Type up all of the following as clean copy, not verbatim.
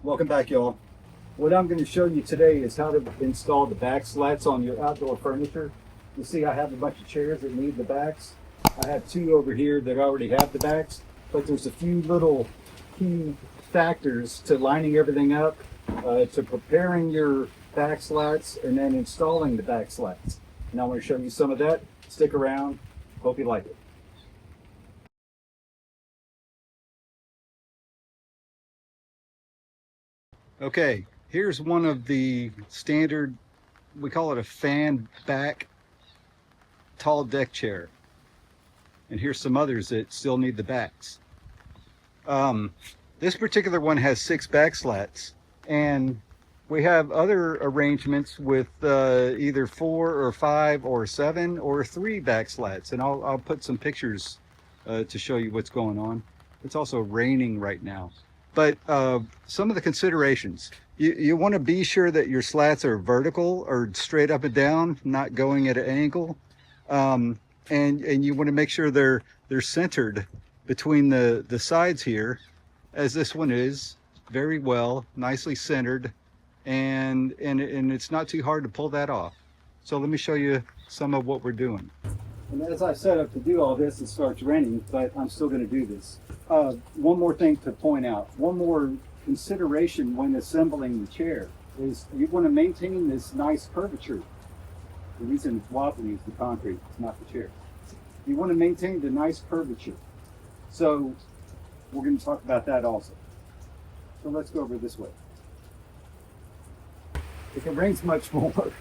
Welcome back, y'all. What I'm going to show you today is how to install the back slats on your outdoor furniture. You see I have a bunch of chairs that need the backs. I have two over here that already have the backs, but there's a few little key factors to lining everything up, to preparing your back slats, and then installing the back slats. And I'm going to show you some of that. Stick around. Hope you like it. Okay, here's one of the standard, we call it a fan back tall deck chair. And here's some others that still need the backs. This particular one has 6 back slats, and we have other arrangements with either 4 or 5 or 7 or 3 back slats. And I'll put some pictures to show you what's going on. It's also raining right now. But some of the considerations, you want to be sure that your slats are vertical or straight up and down, not going at an angle. And you want to make sure they're centered between the sides here, as this one is very well, nicely centered, and it's not too hard to pull that off. So let me show you some of what we're doing. And as I set up to do all this, it starts raining, but I'm still going to do this. One more thing to point out, one more consideration when assembling the chair is you want to maintain this nice curvature. The reason it's wobbly is the concrete, it's not the chair. You want to maintain the nice curvature. So we're going to talk about that also. So let's go over this way. If it rains much more,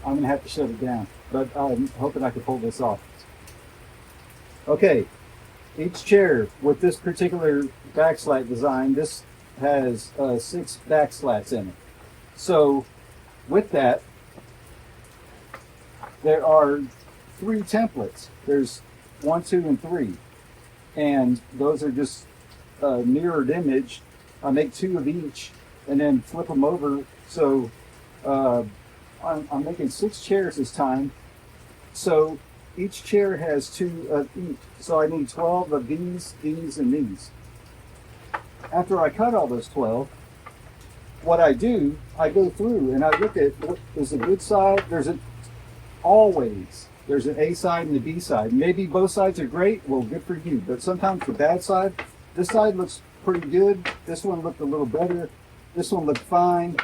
I'm going to have to shut it down, but I'm hoping I can pull this off. Okay, each chair with this particular back slat design, this has 6 back slats in it. So with that, there are 3 templates. There's 1, 2, and 3. And those are just mirrored image. I make 2 of each and then flip them over. So I'm making 6 chairs this time. So each chair has 2 of each. So I need 12 of these, and these. After I cut all those 12, what I do, I go through and I look at what is a good side. Always there's an A side and a B side. Maybe both sides are great. Well, good for you. But sometimes the bad side, this side looks pretty good. This one looked a little better. This one looked fine.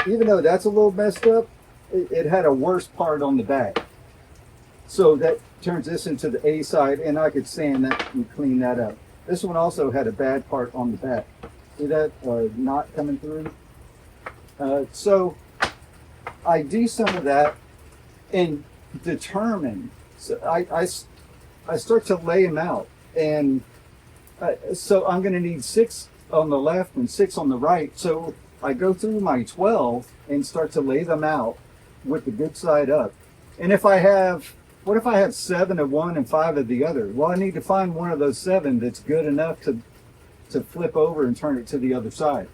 Even though that's a little messed up, it had a worse part on the back. So that turns this into the A side, and I could sand that and clean that up. This one also had a bad part on the back. See that knot coming through? So I do some of that and determine. So I start to lay them out, and so I'm going to need 6 on the left and 6 on the right. So I go through my 12 and start to lay them out with the good side up. And what if I have 7 of one and 5 of the other? Well, I need to find one of those 7 that's good enough to flip over and turn it to the other side.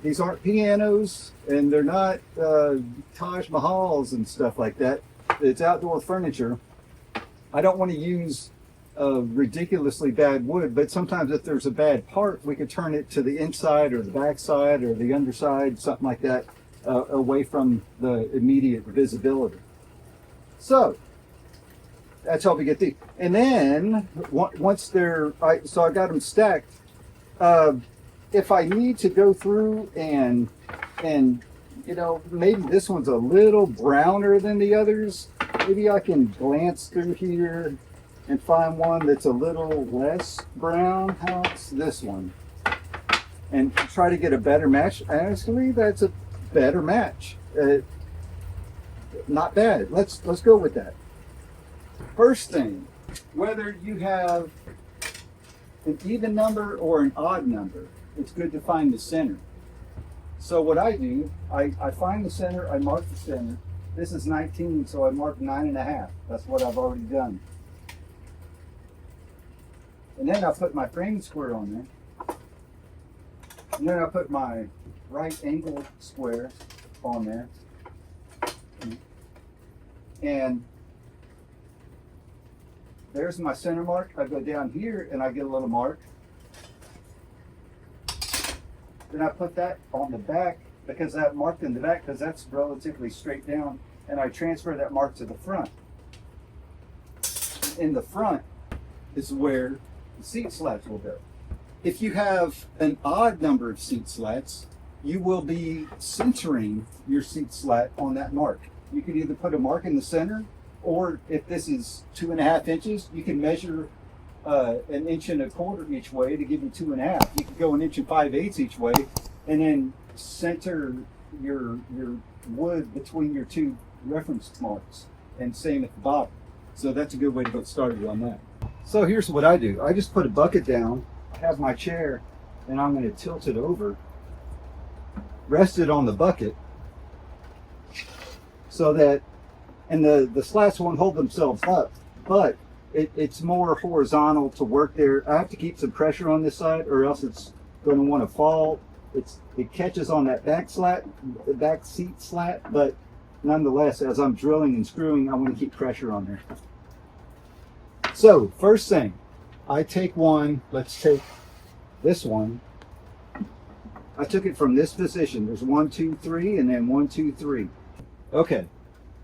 These aren't pianos, and they're not Taj Mahals and stuff like that. It's outdoor furniture. I don't want to use ridiculously bad wood, but sometimes if there's a bad part, we could turn it to the inside or the back side or the underside, something like that, away from the immediate visibility. So that's how we get these. And then once so I got them stacked. If I need to go through and maybe this one's a little browner than the others, maybe I can glance through here and find one that's a little less brown. How's this one? And try to get a better match. Actually, that's a better match. Not bad. Let's go with that. First thing, whether you have an even number or an odd number, it's good to find the center. So what I do, I find the center, I mark the center. This is 19, so I mark 9.5. That's what I've already done. And then I put my frame square on there. And then I put my right angle square on there. And there's my center mark. I go down here and I get a little mark. Then I put that on the back because that marked in the back because that's relatively straight down, and I transfer that mark to the front. In the front is where the seat slats will go. If you have an odd number of seat slats, you will be centering your seat slat on that mark. You can either put a mark in the center, or if this is 2.5 inches, you can measure 1.25 inches each way to give you 2.5. You can go 1 5/8 inches each way, and then center your wood between your two reference marks, and same at the bottom. So that's a good way to get started on that. So here's what I do. I just put a bucket down, have my chair, and I'm going to tilt it over, rest it on the bucket, so that, and the slats won't hold themselves up, but it's more horizontal to work there. I have to keep some pressure on this side or else it's going to want to fall. It catches on that back slat, the back seat slat, but nonetheless, as I'm drilling and screwing, I want to keep pressure on there. So first thing, I take one, let's take this one. I took it from this position. There's 1, 2, 3, and then 1, 2, 3. Okay,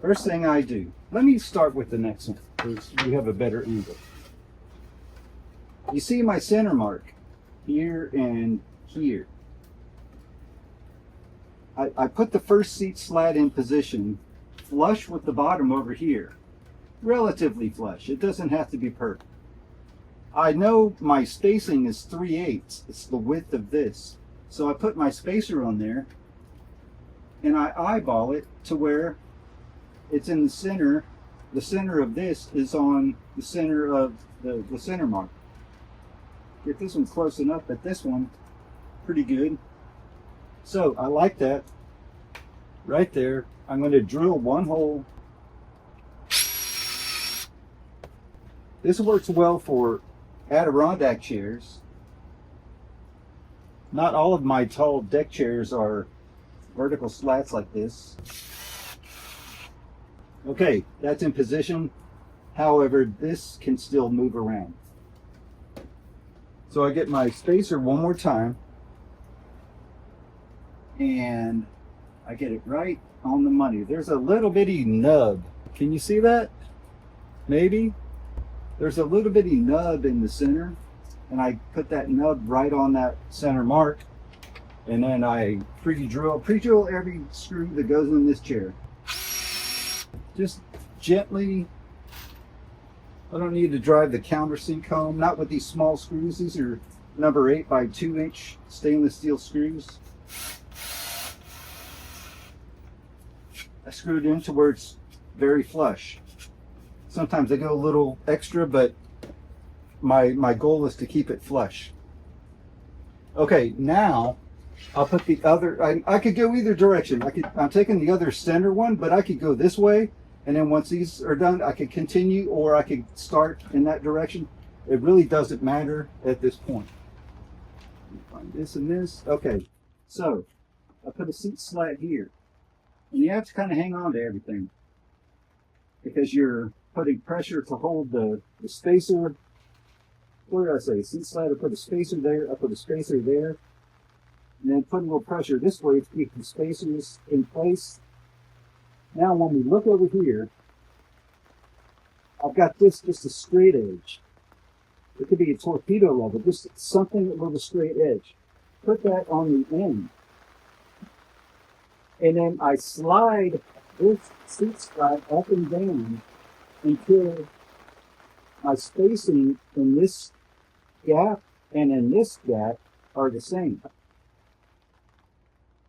first thing I do, let me start with the next one because we have a better angle. You see my center mark here and here. I put the first seat slat in position flush with the bottom over here. Relatively flush. It doesn't have to be perfect. I know my spacing is 3/8. It's the width of this. So I put my spacer on there and I eyeball it to where it's in the center. The center of this is on the center of the center mark. Get this one close enough, but this one pretty good. So I like that right there. I'm going to drill one hole. This works well for Adirondack chairs. Not all of my tall deck chairs are vertical slats like this. Okay, that's in position. However, this can still move around. So I get my spacer one more time, and I get it right on the money. There's a little bitty nub. Can you see that? Maybe? There's a little bitty nub in the center, and I put that nub right on that center mark, and then I pre-drill every screw that goes in this chair. Just gently. I don't need to drive the countersink home, not with these small screws. These are number 8 by 2 inch stainless steel screws. I screwed it into where it's very flush. Sometimes I go a little extra, but my goal is to keep it flush. Okay, now I'll put the other, I could go either direction. I'm taking the other center one, but I could go this way, and then once these are done, I could continue, or I could start in that direction. It really doesn't matter at this point. Find this and this. Okay, so I put a seat slat here. And you have to kind of hang on to everything because you're putting pressure to hold the spacer. What did I say? Seat slat, I put a spacer there, I put a spacer there, and then put a little pressure this way to keep the spacers in place. Now when we look over here, I've got this just a straight edge. It could be a torpedo level, just something with a straight edge. Put that on the end. And then I slide this seat slat up and down until my spacing in this gap and in this gap are the same.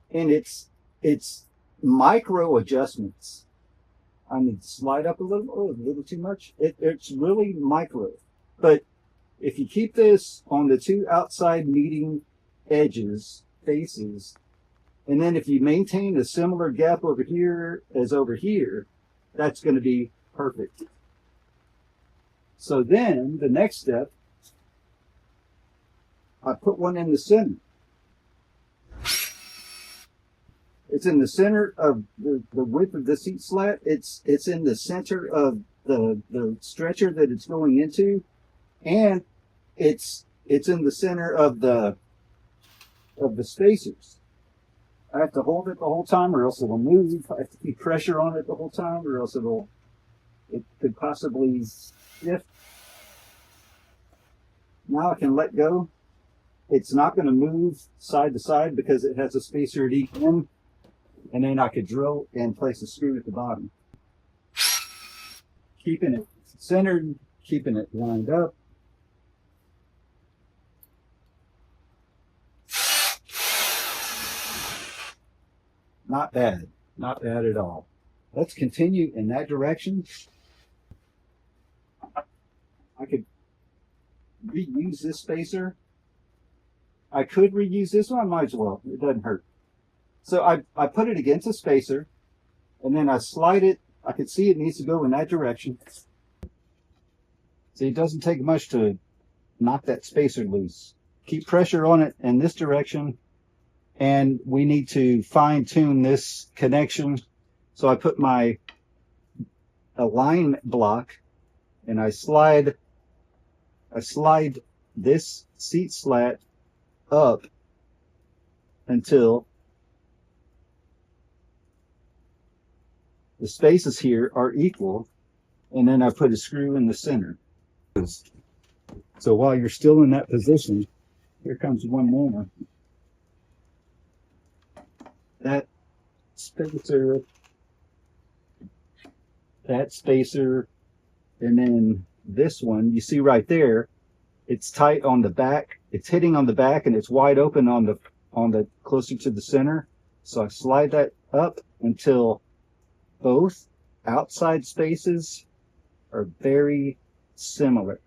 And it's micro adjustments. I need to slide up a little too much. It's really micro. But if you keep this on the two outside meeting edges, faces, and then if you maintain a similar gap over here as over here, that's going to be perfect. So then the next step, I put one in the center. It's in the center of the width of the seat slat. It's in the center of the stretcher that it's going into, and it's in the center of the of the spacers. I have to hold it the whole time or else it'll move. I have to keep pressure on it the whole time or else it could possibly shift. Now I can let go. It's not going to move side to side because it has a spacer at each end. And then I could drill and place a screw at the bottom. Keeping it centered, keeping it lined up. Not bad, not bad at all. Let's continue in that direction. I could reuse this spacer. I could reuse this one, I might as well, it doesn't hurt. So I put it against a spacer and then I slide it. I can see it needs to go in that direction. See, it doesn't take much to knock that spacer loose. Keep pressure on it in this direction. And we need to fine tune this connection. So I put my alignment block and I slide this seat slat up until the spaces here are equal. And then I put a screw in the center. So while you're still in that position, here comes one more. That spacer, and then this one, you see right there, it's tight on the back. It's hitting on the back and it's wide open on the closer to the center. So I slide that up until both outside spaces are very similar.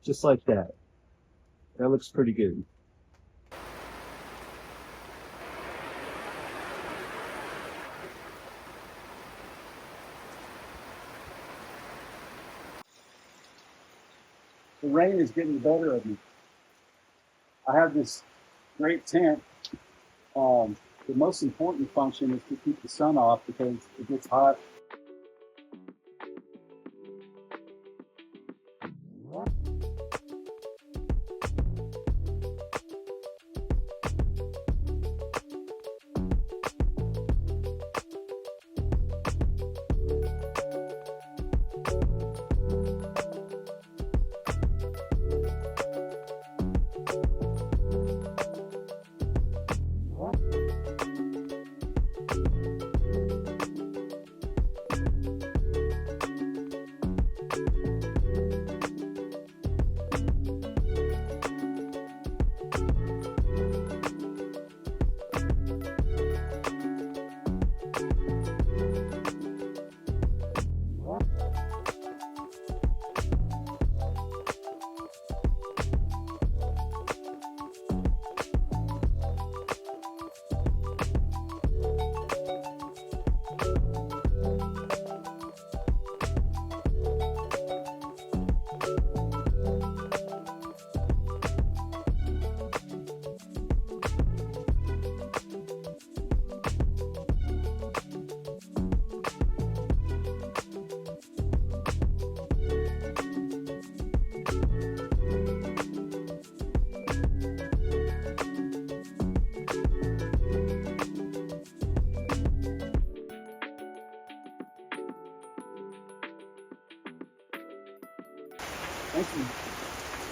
Just like that. That looks pretty good. The rain is getting the better of me. I have this great tent. The most important function is to keep the sun off because it gets hot.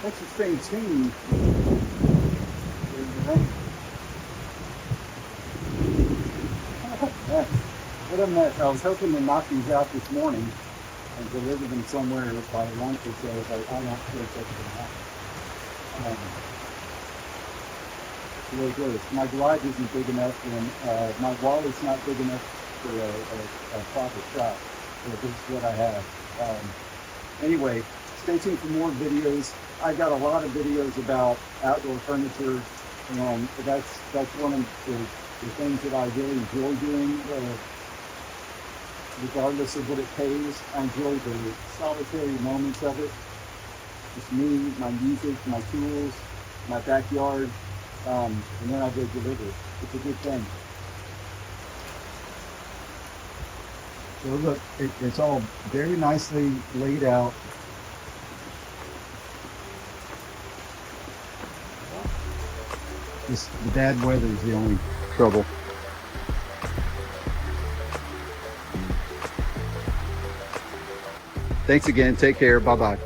That's the same team. What I'm at, I was hoping to knock these out this morning and deliver them somewhere by lunch or so, but I'm not sure if that's going to happen. The way it goes. My garage isn't big enough, and my wallet's not big enough for a proper shot. So this is what I have. Anyway, stay tuned for more videos. I got a lot of videos about outdoor furniture, and that's one of the things that I really enjoy doing. Regardless of what it pays, I enjoy the solitary moments of it. Just me, my music, my tools, my backyard, and then I go deliver it. It's a good thing. So look, it's all very nicely laid out. Just the bad weather is the only trouble. Thanks again. Take care. Bye-bye.